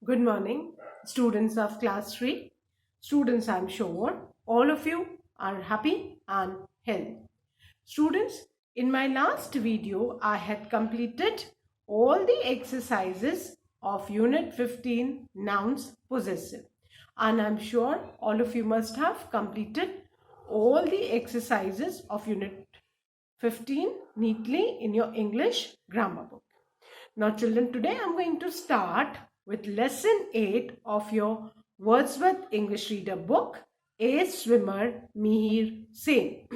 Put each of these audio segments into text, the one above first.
Good morning, students of class 3. Students, I'm sure all of you are happy and healthy. Students, in my last video, I had completed all the exercises of Unit 15 Nouns Possessive. And I'm sure all of you must have completed all the exercises of Unit 15 neatly in your English grammar book. Now children, today I'm going to start with lesson 8 of your Wordsworth English Reader book, A Swimmer Mihir Sen.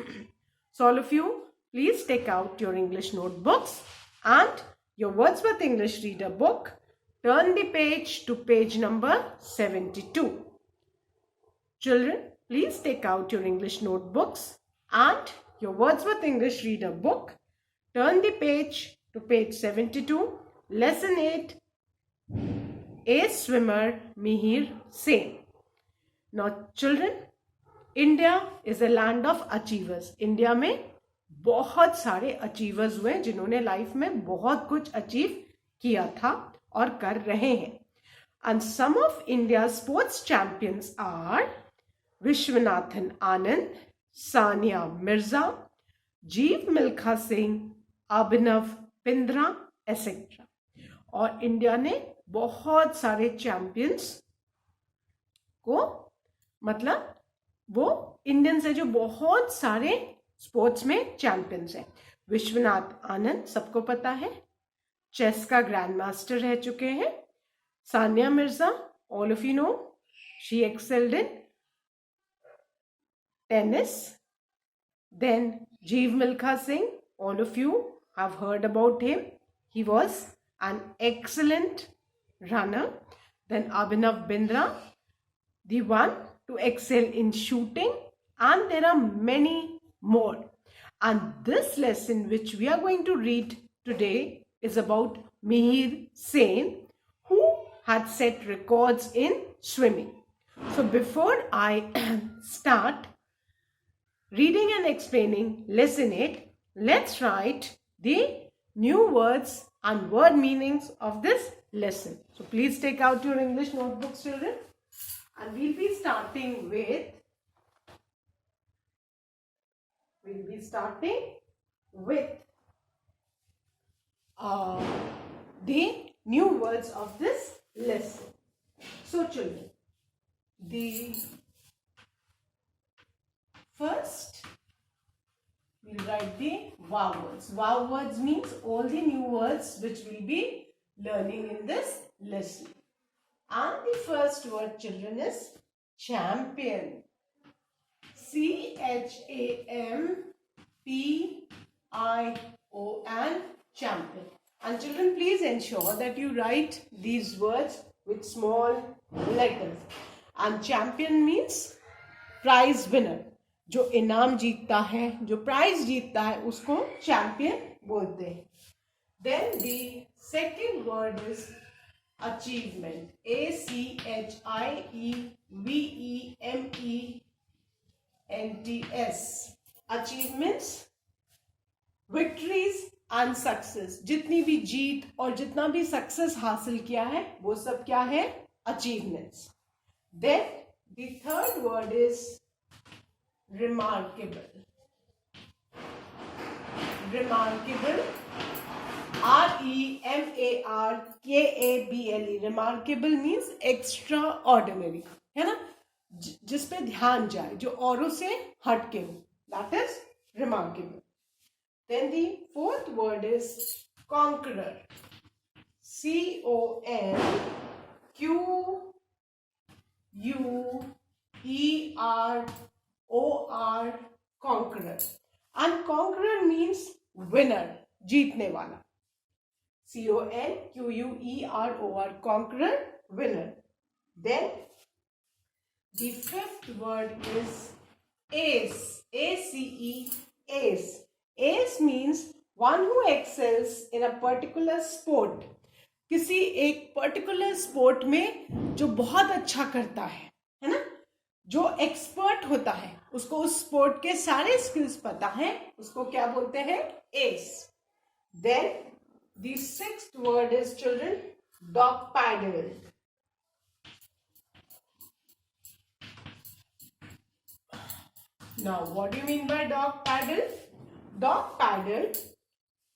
So all of you, please take out your English notebooks and your Wordsworth English Reader book. Turn the page to page number 72. Children, please take out your English notebooks and your Wordsworth English Reader book. Turn the page to page 72. Lesson 8, A Swimmer Mihir Sen. Now children, India is a land of achievers. India में बहुत सारे achievers हुए जिन्होंने life में बहुत कुछ achieve किया था और कर रहे हैं. And some of India's sports champions are Vishwanathan Anand, Sania Mirza, Jeev Milkha Singh, Abhinav Bindra, etc. और इंडिया ने बहुत सारे चैंपियंस को मतलब वो इंडियंस है जो बहुत सारे स्पोर्ट्स में चैंपियंस हैं. विश्वनाथ आनंद सबको पता है, चेस का ग्रैंड मास्टर रह चुके हैं. Sania Mirza, all of you know, she excelled in tennis. Then Jeev Milkha Singh, all of you have heard about him, he was an excellent runner. Then Abhinav Bindra, the one to excel in shooting, and there are many more. And this lesson which we are going to read today is about Mihir Sen, who had set records in swimming. So before I start reading and explaining lesson 8, let's write the new words and word meanings of this lesson. So please take out your English notebooks, children, and we'll be starting with the new words of this lesson. So children, the first we'll write the wow words. Wow words means all the new words which we'll be learning in this lesson. And the first word, children, is champion. C-H-A-M-P-I-O-N, champion. And children, please ensure that you write these words with small letters. And champion means prize winner. जो इनाम जीतता है, जो prize जीतता है, उसको champion बोलते हैं. Then the second word is achievement. A-C-H-I-E-V-E-M-E-N-T-S. Achievements, victories and success. जितनी भी जीत और जितना भी सक्सेस हासिल किया है वो सब क्या है? Achievements. Then the third word is remarkable. Remarkable, R-E-M-A-R-K-A-B-L-E. Remarkable means extraordinary, है ना, जिस पे ध्यान जाए, जो औरों से हटके हो. That is remarkable. Then the fourth word is conqueror. C-O-N-Q-U-E-R-O-R, conqueror. And conqueror means winner, जीतने वाला. C-O-N-Q-U-E-R-O-R, conqueror, winner. Then the fifth word is ace. A-C-E, ace. Ace means one who excels in a particular sport. किसी एक particular sport में जो बहुत अच्छा करता है ना, जो एक्सपर्ट होता है, उसको उस स्पोर्ट के सारे स्किल्स पता है, उसको क्या बोलते हैं? Yes. Then the sixth word is, children, dog paddle. Now, what do you mean by dog paddle? Dog paddle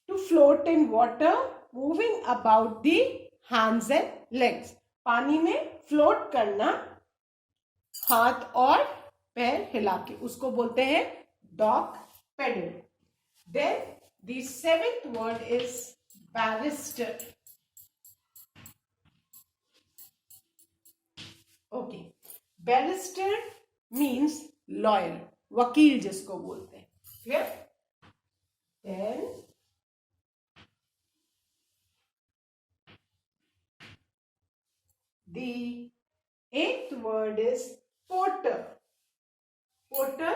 to float in water, moving about the hands and legs. पानी में फ्लोट करना, हाथ और पैर हिला के, उसको बोलते हैं dog pedal. Then the seventh word is barrister. Okay, barrister means lawyer, वकील जिसको बोलते हैं. Clear? Then the eighth word is porter. Porter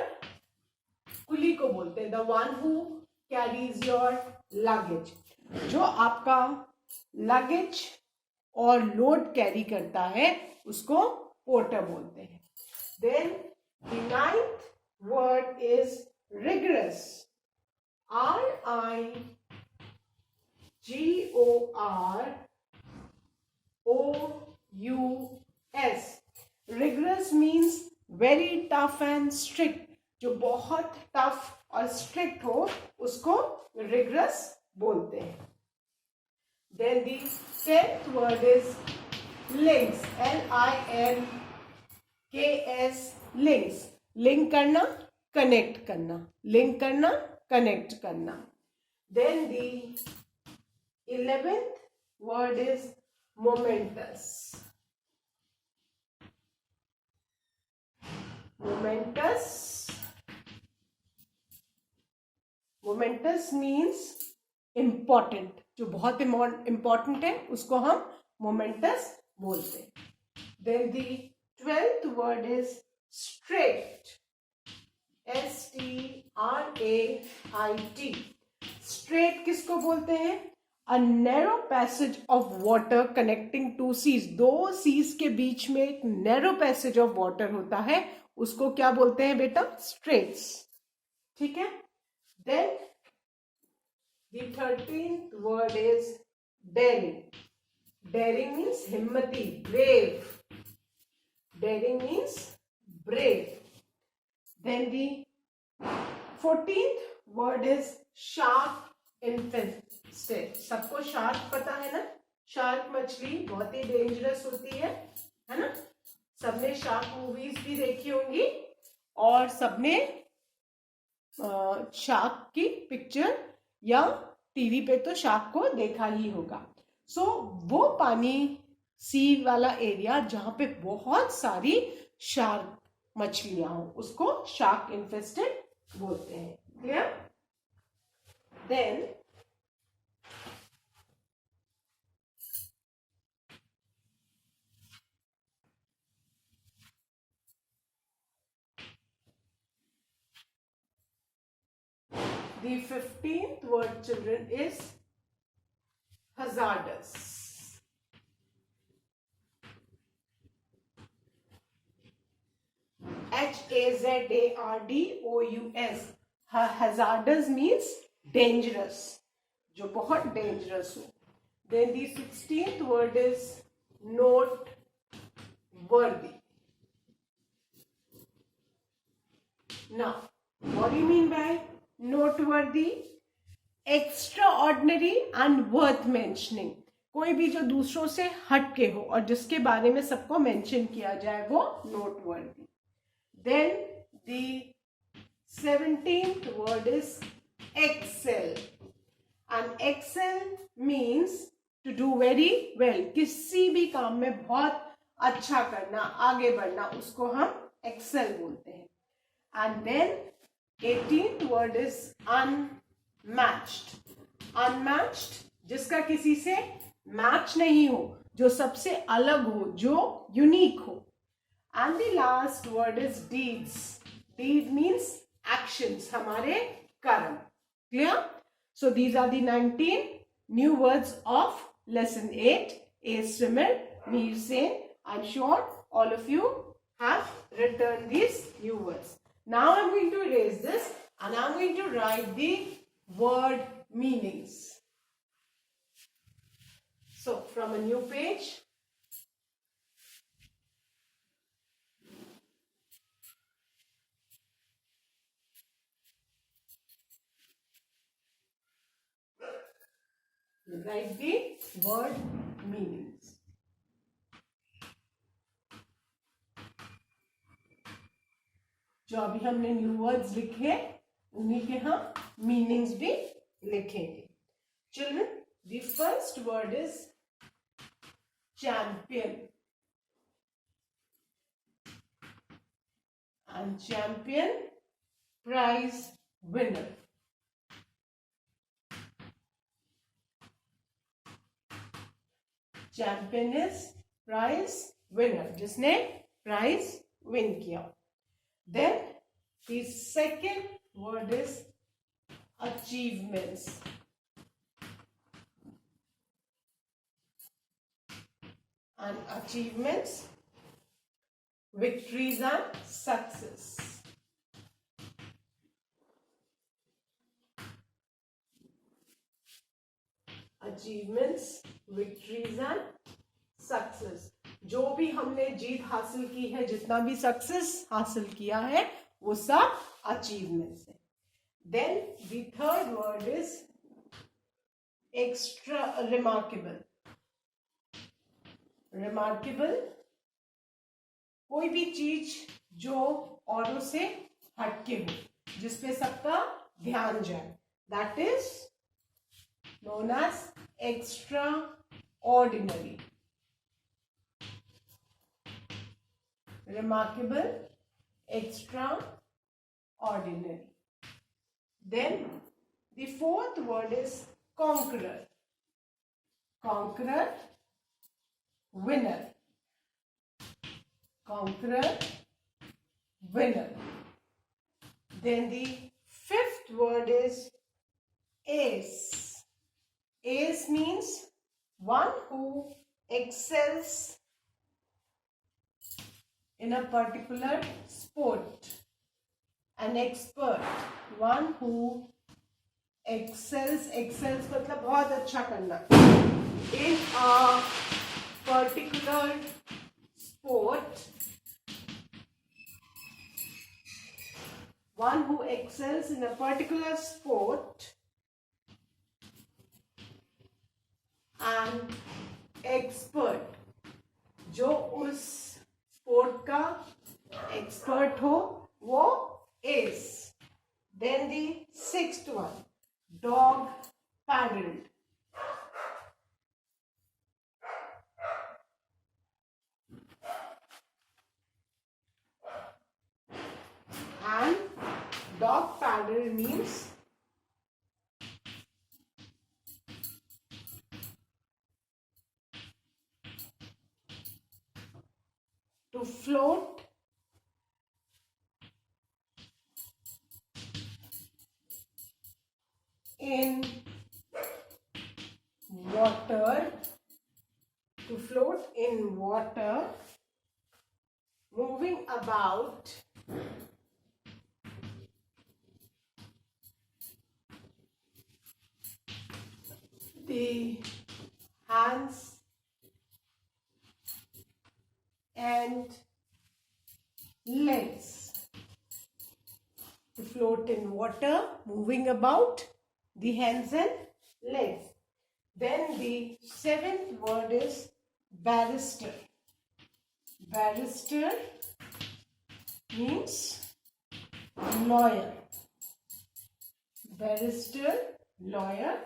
कुली को बोलते हैं, the one who carries your luggage. जो आपका luggage और लोड कैरी करता है उसको पोर्टर बोलते हैं. Then the ninth word is rigorous. rigorous. Rigorous means very tough and strict. जो बहुत टफ और स्ट्रिक्ट हो उसको rigorous बोलते हैं. Then the 10th word is links. links. links. Link करना, कनेक्ट करना. लिंक करना, कनेक्ट करना. Then the 11th word is momentous. Momentous means important. जो बहुत important है उसको हम momentous बोलते हैं. Then the 12th word is straight. Strait. Straight किसको बोलते हैं? A narrow passage of water connecting two seas. दो seas के बीच में एक narrow passage of water होता है, उसको क्या बोलते हैं बेटा? Straits. ठीक है? Then the 13th word is daring. Daring means himmati, brave. Daring means brave. Then the 14th word is shark infested. सबको शार्क पता है ना? शार्क मछली बहुत ही डेंजरस होती है ना? सबने शार्क मूवीज भी देखी होंगी और सबने शार्क की पिक्चर या टीवी पे तो शार्क को देखा ही होगा. सो वो पानी सी वाला एरिया जहां पे बहुत सारी शार्क मछलियां हो उसको शार्क इन्फेस्टेड बोलते हैं. Clear? Then the 15th word, children, is hazardous. HAZARDOUS. Hazardous means dangerous, जो बहुत dangerous हो. Then the 16th word is noteworthy. Now, what do you mean by noteworthy? Extraordinary and worth mentioning. कोई भी जो दूसरों से हट के हो और जिसके बारे में सबको मेंशन किया जाए वो noteworthy. Then the 17th word is excel. And excel means to do very well. किसी भी काम में बहुत अच्छा करना, आगे बढ़ना, उसको हम excel बोलते हैं. And then 18th word is unmatched. Unmatched जिसका किसी से मैच नहीं हो, जो सबसे अलग हो, जो यूनिक हो. And the last word is deeds. Deed means actions, हमारे कर्म. Clear? So these are the 19 new words of lesson 8. A swimmer, Mir Sen. I'm sure all of you have written these new words. Now I'm going to erase this and I'm going to write the word meanings. So from a new page, Write the word meanings. जो अभी हमने new words लिखे उन्हीं के हम meanings भी लिखेंगे. Children, the first word is champion. And champion, prize winner. Champion is prize winner, जिसने prize win किया. Then the second word is achievements. And achievements, victories and success. Achievements, victories and success. जो भी हमने जीत हासिल की है, जितना भी सक्सेस हासिल किया है, वो सब अचीवमेंट्स है. Then the third word is extra remarkable. Remarkable, कोई भी चीज जो औरों से हटके हो, जिसपे सबका ध्यान जाए, that is known as extraordinary. Remarkable, extraordinary. Then the fourth word is conqueror. Conqueror, winner. Conqueror, winner. Then the fifth word is ace. Ace means one who excels in a particular sport. An expert, one who excels मतलब बहुत अच्छा करना, in a particular sport. One who excels in a particular sport. And expert, जो उस sport का expert हो, वो ace. Then the sixth one, dog paddled. And dog paddle means to float in water, to float in water, moving about the hands and legs. To float in water, moving about the hands and legs. Then the seventh word is barrister. Barrister means lawyer. Barrister, lawyer.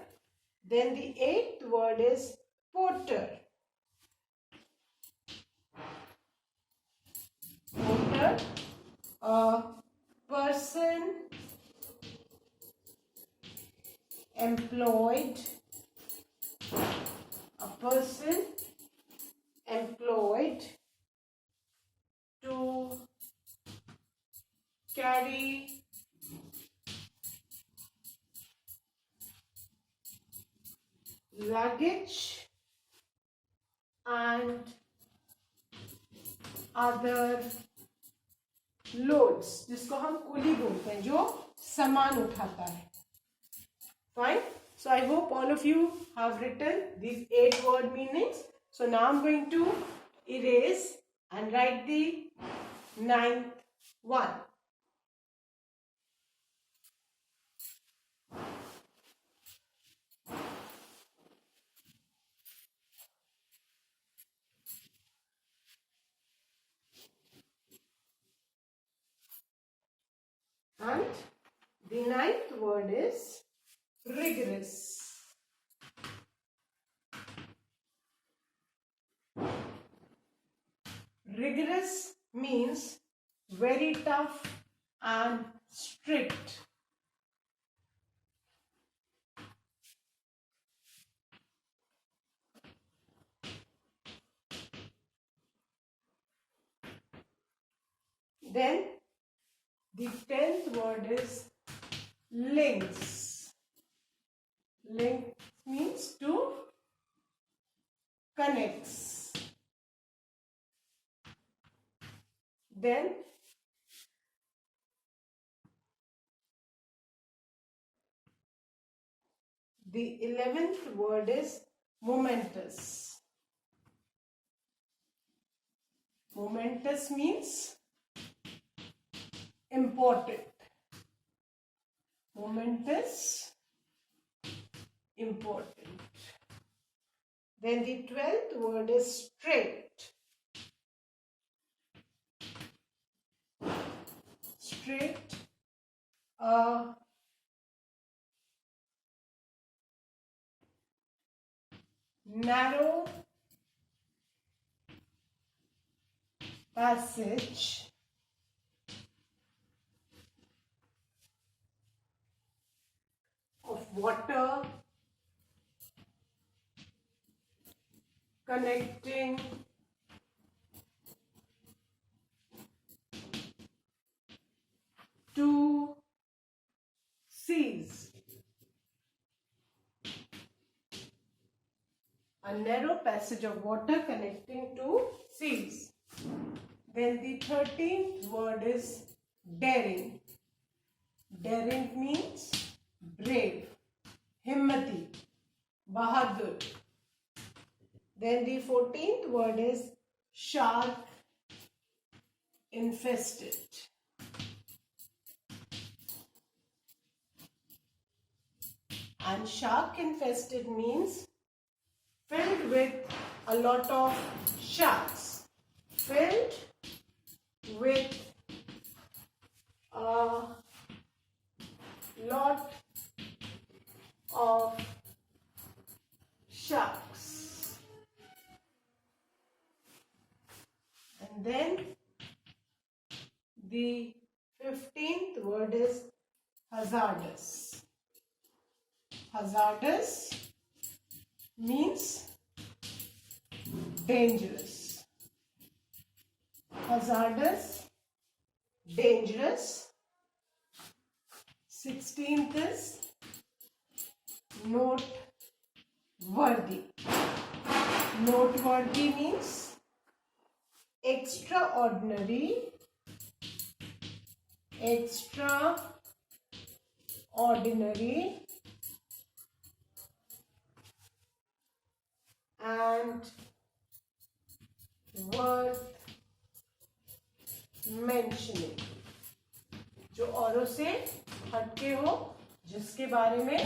Then the eighth word is porter. Porter, a person employed, a person employed to carry luggage and other loads, जिसको हम कुली बोलते हैं, जो सामान उठाता है. Fine. So I hope all of you have written these 8 word meanings. So now I'm going to erase and write the 9th one. word is rigorous. Rigorous means very tough and strict. Then the 10th word is links. Link means to connects. Then the 11th word is momentous. Momentous means important. Momentous, important. Then the 12th word is straight. Straight, narrow passage of water connecting two seas. A narrow passage of water connecting two seas. Then the 13th word is daring. Daring means brave, himmati, bahadur. Then the 14th word is shark infested. And shark infested means filled with a lot of sharks. Filled with a lot of sharks. And then the 15th word is hazardous. Hazardous means dangerous. Hazardous, dangerous. 16th is noteworthy. Noteworthy means extraordinary. Extraordinary and worth mentioning. जो औरों से हटके हो, जिसके बारे में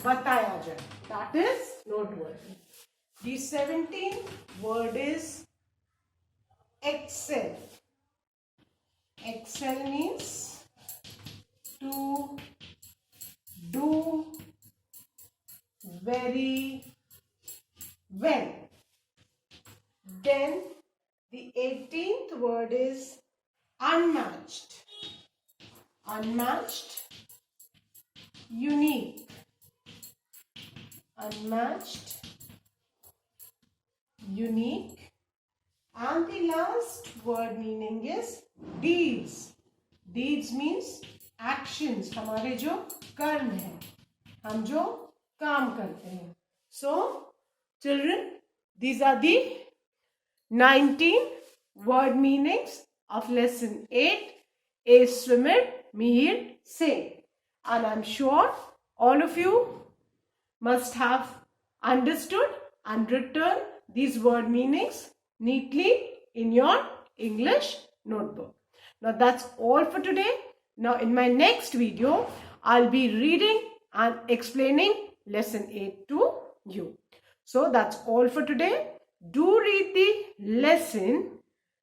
बताया जाए. That is noteworthy. The 17th word is excel. Excel means to do very well. Then the 18th word is unmatched. Unmatched, unique. Unmatched, unique. And the last word meaning is deeds. Deeds means actions. हमारे जो कर्म हैं, हम जो काम करते हैं. So, children, these are the 19 word meanings of lesson 8. A swimmer, Mihir Singh. And I'm sure all of you must have understood and written these word meanings neatly in your English notebook. Now that's all for today. Now in my next video, I'll be reading and explaining lesson 8 to you. So that's all for today. Do read the lesson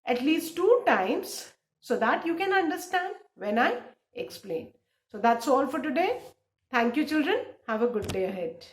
at least 2 times so that you can understand when I explain. So that's all for today. Thank you, children. Have a good day ahead.